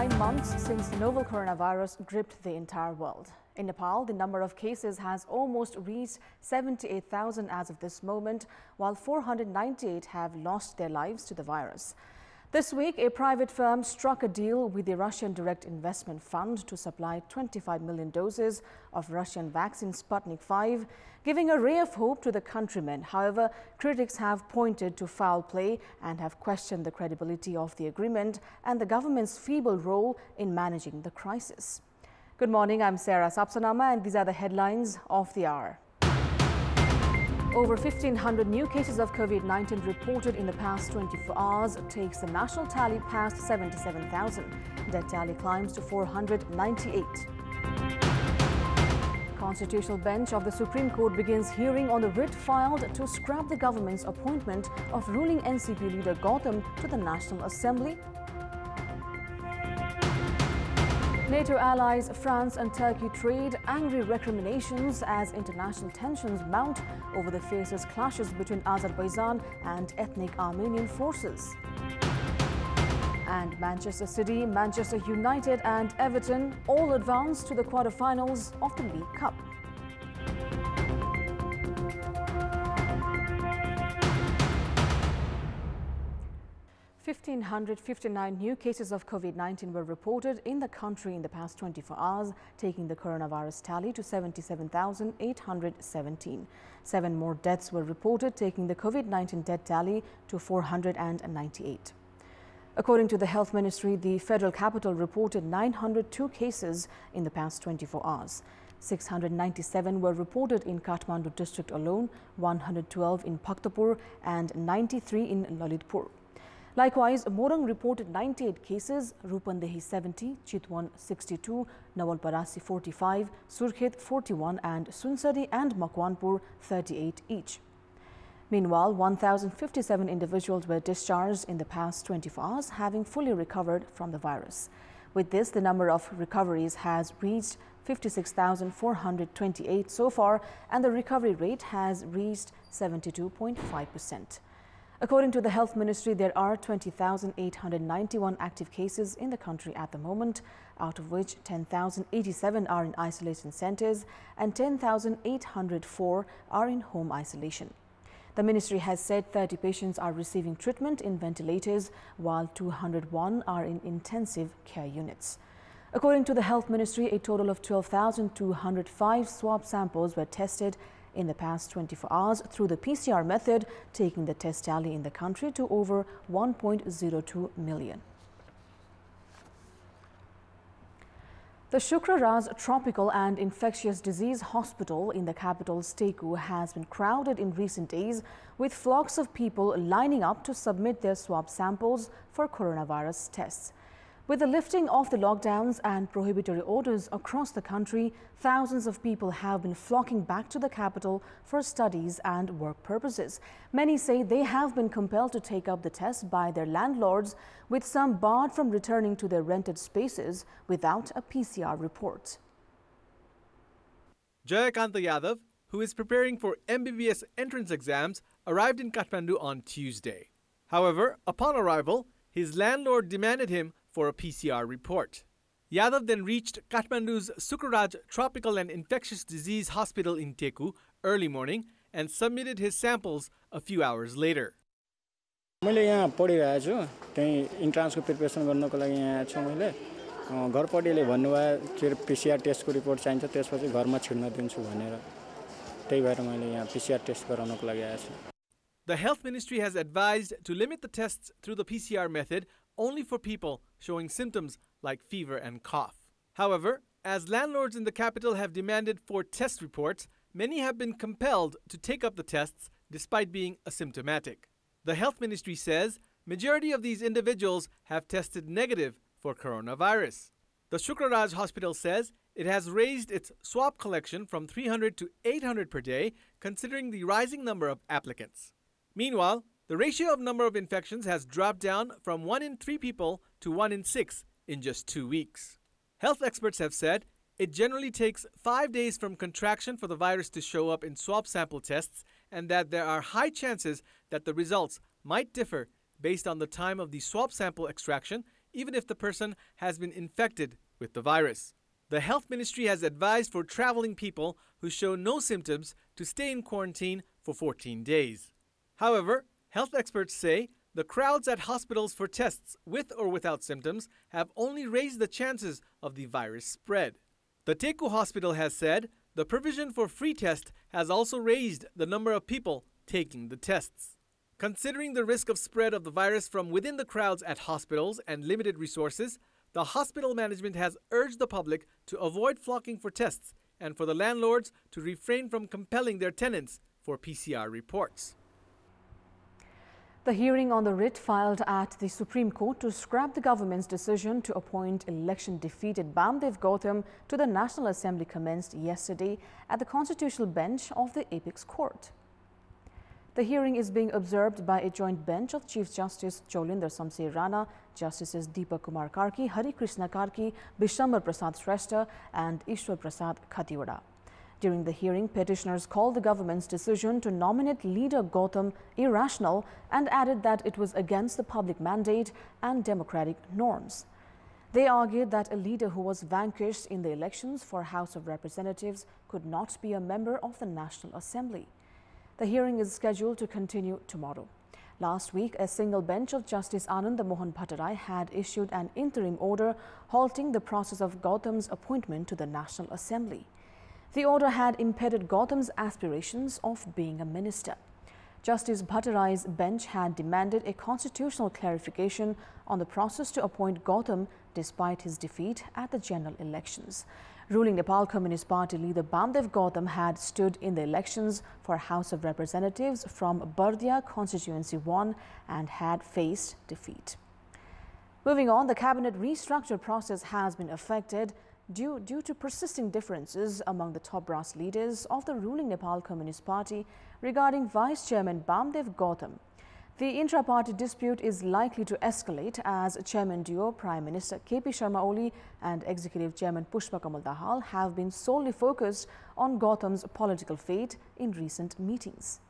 9 months since the novel coronavirus gripped the entire world. In Nepal, the number of cases has almost reached 78,000 as of this moment, while 498 have lost their lives to the virus. This week, a private firm struck a deal with the Russian Direct Investment Fund to supply 25 million doses of Russian vaccine Sputnik V, giving a ray of hope to the countrymen. However, critics have pointed to foul play and have questioned the credibility of the agreement and the government's feeble role in managing the crisis. Good morning, I'm Sarah Sapsanama, and these are the headlines of the hour. Over 1,500 new cases of COVID-19 reported in the past 24 hours takes the national tally past 77,000. Death tally climbs to 498. Constitutional bench of the Supreme Court begins hearing on the writ filed to scrap the government's appointment of ruling NCP leader Gautam to the National Assembly. NATO allies France and Turkey trade angry recriminations as international tensions mount over the fiercest clashes between Azerbaijan and ethnic Armenian forces. And Manchester City, Manchester United and Everton all advance to the quarterfinals of the League Cup. Fifteen 1,559 new cases of COVID-19 were reported in the country in the past 24 hours, taking the coronavirus tally to 77,817. 7 more deaths were reported, taking the COVID-19 death tally to 498. According to the Health Ministry, the federal capital reported 902 cases in the past 24 hours. 697 were reported in Kathmandu district alone, 112 in Kantipur and 93 in Lalitpur. Likewise, Morang reported 98 cases, Rupandehi 70, Chitwan 62, Nawalparasi 45, Surkhet 41 and Sunsari and Makwanpur 38 each. Meanwhile, 1,057 individuals were discharged in the past 24 hours, having fully recovered from the virus. With this, the number of recoveries has reached 56,428 so far, and the recovery rate has reached 72.5%. According to the Health Ministry, there are 20,891 active cases in the country at the moment, out of which 10,087 are in isolation centers and 10,804 are in home isolation. The ministry has said 30 patients are receiving treatment in ventilators, while 201 are in intensive care units. According to the Health Ministry, a total of 12,205 swab samples were tested in the past 24 hours through the PCR method, taking the test tally in the country to over 1.02 million. The Shukraraj Tropical and Infectious Disease Hospital in the capital's Teku has been crowded in recent days, with flocks of people lining up to submit their swab samples for coronavirus tests. With the lifting of the lockdowns and prohibitory orders across the country, thousands of people have been flocking back to the capital for studies and work purposes. Many say they have been compelled to take up the test by their landlords, with some barred from returning to their rented spaces without a PCR report. Jayakanta Yadav, who is preparing for MBBS entrance exams, arrived in Kathmandu on Tuesday. However, upon arrival, his landlord demanded him for a PCR report. Yadav then reached Kathmandu's Shukraraj Tropical and Infectious Disease Hospital in Teku early morning and submitted his samples a few hours later. मैले यहाँ पढिरहेको छु त्यही इन्ट्रान्सको preparation गर्नको लागि यहाँ आएको छु मैले घरपट्टिले भन्नुभयो के पीसीआर टेस्टको रिपोर्ट चाहिन्छ त्यसपछि घरमा छिड्न दिन्छु भनेर त्यही भएर मैले यहाँ पीसीआर टेस्ट गराउनको लागि आएको छु. The Health Ministry has advised to limit the tests through the PCR method only for people showing symptoms like fever and cough. However, as landlords in the capital have demanded for test reports, many have been compelled to take up the tests despite being asymptomatic. The Health Ministry says majority of these individuals have tested negative for coronavirus. The Shukraraj Hospital says it has raised its swab collection from 300 to 800 per day, considering the rising number of applicants. Meanwhile, the ratio of number of infections has dropped down from 1 in 3 people to 1 in 6 in just 2 weeks. Health experts have said it generally takes 5 days from contraction for the virus to show up in swab sample tests, and that there are high chances that the results might differ based on the time of the swab sample extraction even if the person has been infected with the virus. The Health Ministry has advised for traveling people who show no symptoms to stay in quarantine for 14 days. However, health experts say the crowds at hospitals for tests with or without symptoms have only raised the chances of the virus spread. The Teku Hospital has said the provision for free test has also raised the number of people taking the tests. Considering the risk of spread of the virus from within the crowds at hospitals and limited resources, the hospital management has urged the public to avoid flocking for tests and for the landlords to refrain from compelling their tenants for PCR reports. The hearing on the writ filed at the Supreme Court to scrap the government's decision to appoint election-defeated Bamdev Gautam to the National Assembly commenced yesterday at the Constitutional Bench of the Apex Court. The hearing is being observed by a joint bench of Chief Justice Cholinder Samse Rana, Justices Deepak Kumar Karki, Hari Krishna Karki, Bishambar Prasad Shrestha and Ishwar Prasad Khatiwada. During the hearing, petitioners called the government's decision to nominate leader Gautam irrational and added that it was against the public mandate and democratic norms. They argued that a leader who was vanquished in the elections for House of Representatives could not be a member of the National Assembly. The hearing is scheduled to continue tomorrow. Last week, a single bench of Justice Ananda Mohan Bhattarai had issued an interim order halting the process of Gautam's appointment to the National Assembly. The order had impeded Gautam's aspirations of being a minister. Justice Bhattarai's bench had demanded a constitutional clarification on the process to appoint Gautam despite his defeat at the general elections. Ruling Nepal Communist Party leader Bamdev Gautam had stood in the elections for House of Representatives from Bardia Constituency 1 and had faced defeat. Moving on, the cabinet restructure process has been affected due to persisting differences among the top brass leaders of the ruling Nepal Communist Party regarding Vice Chairman Bamdev Gautam. The intra-party dispute is likely to escalate as Chairman duo Prime Minister KP Sharma Oli and Executive Chairman Pushpa Kamal Dahal have been solely focused on Gautam's political fate in recent meetings.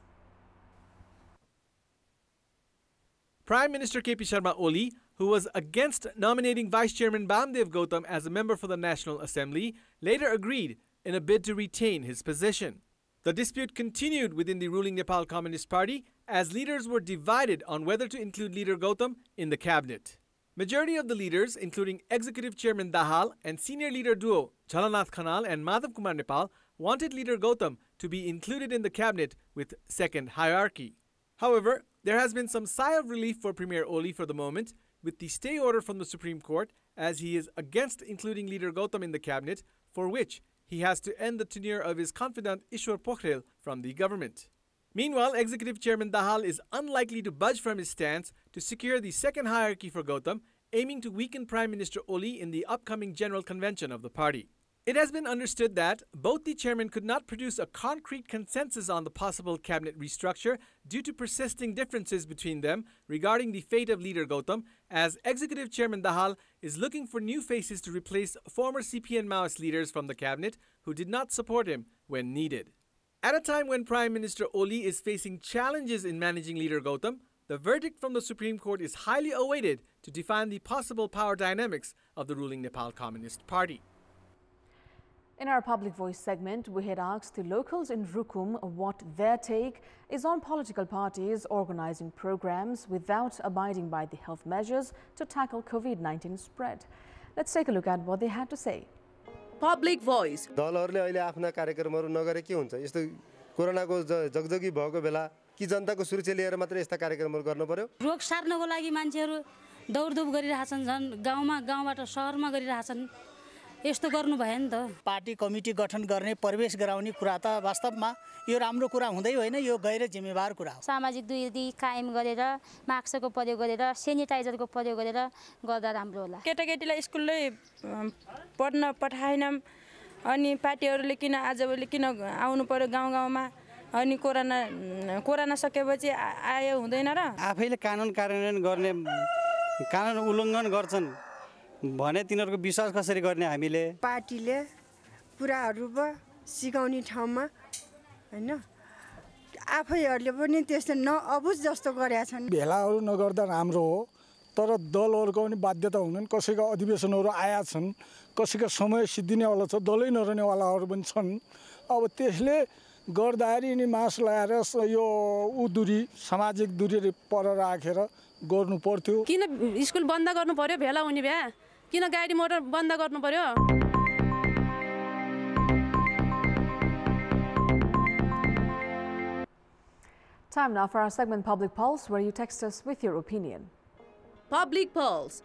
Prime Minister KP Sharma Oli, who was against nominating Vice Chairman Bamdev Gautam as a member for the National Assembly, later agreed in a bid to retain his position. The dispute continued within the ruling Nepal Communist Party as leaders were divided on whether to include leader Gautam in the cabinet. Majority of the leaders, including Executive Chairman Dahal and senior leader duo Jhalanath Khanal and Madhav Kumar Nepal, wanted leader Gautam to be included in the cabinet with second hierarchy. However, there has been some sigh of relief for Premier Oli for the moment, with the stay order from the Supreme Court, as he is against including leader Gautam in the cabinet, for which he has to end the tenure of his confidant Ishwar Pokhrel from the government. Meanwhile, Executive Chairman Dahal is unlikely to budge from his stance to secure the second hierarchy for Gautam, aiming to weaken Prime Minister Oli in the upcoming General Convention of the party. It has been understood that both the chairman could not produce a concrete consensus on the possible cabinet restructure due to persisting differences between them regarding the fate of leader Gautam, as Executive Chairman Dahal is looking for new faces to replace former CPN Maoist leaders from the cabinet who did not support him when needed. At a time when Prime Minister Oli is facing challenges in managing leader Gautam, the verdict from the Supreme Court is highly awaited to define the possible power dynamics of the ruling Nepal Communist Party. In our Public Voice segment, we had asked the locals in Rukum what their take is on political parties organizing programs without abiding by the health measures to tackle COVID-19 spread. Let's take a look at what they had to say. Public Voice. दलहरुले अहिले आफ्ना कार्यक्रमहरु नगरे के हुन्छ यस्तो कोरोनाको जगजगी भएको बेला कि जनताको सुरक्षा लिएर मात्र यस्ता कार्यक्रमहरु गर्न पर्यो रोग सार्नको लागि मान्छेहरु दौडधुप गरिरहेछन् झन् गाउँबाट शहरमा गरिरहेछन् यस्तो गर्नु भयो नि त पार्टी कमिटी गठन गर्ने प्रवेश गराउने कुरा त वास्तवमा यो राम्रो कुरा हुँदै होइन यो गैर जिम्मेवार कुरा हो सामाजिक दूरी कायम गरेर मास्कको प्रयोग गरेर सेनिटाइजरको प्रयोग गरेर गर्दा राम्रो होला केटाकेटीलाई स्कुलले पढ्न पठाएनन् अनि पार्टीहरुले किन आजभोलि किन आउनु पर्यो गाउँमा अनि कोरोना सकेपछि आयो हुँदैन र आफैले कानुन कार्यान्वयन गर्ने कानुन उल्लङ्घन गर्छन् भने तिनीहरुको विश्वास कसरी गर्ने हामीले पार्टीले कुराहरु सिकाउने ठाउँमा हैन आफैहरुले पनि त्यस्तो नअबुझ जस्तो गरेका छन् भेलाहरु नगर्दा राम्रो हो तर दलहरूको पनि बाध्यता हुन्छन् कसैका अधिवेशनहरू आया छन् कसैका समय सिद्धिनेवाला छ दलै नरहनेवालाहरू पनि छन् अब त्यसले गर्दाखेरि नि मास्क लगाएर यो दूरी सामाजिक दूरी पर राखेर गर्नु पर्थ्यो किन स्कुल बन्द गर्नु पर्यो भेला हुने भए किन गाडी मोटर बन्द गर्नु पर्यो Time now for our segment Public Pulse, where you text us with your opinion. Public Pulse.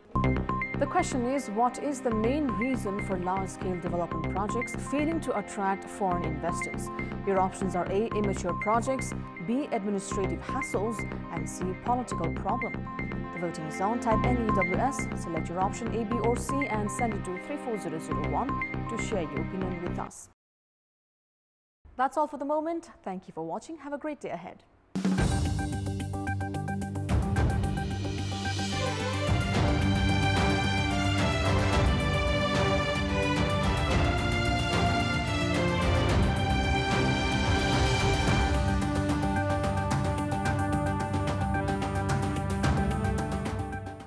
The question is, what is the main reason for large-scale development projects failing to attract foreign investors? Your options are A, immature projects, B, administrative hassles, and C, political problem. The voting is on. Type NEWS, select your option A, B, or C, and send it to 34001 to share your opinion with us. That's all for the moment. Thank you for watching. Have a great day ahead.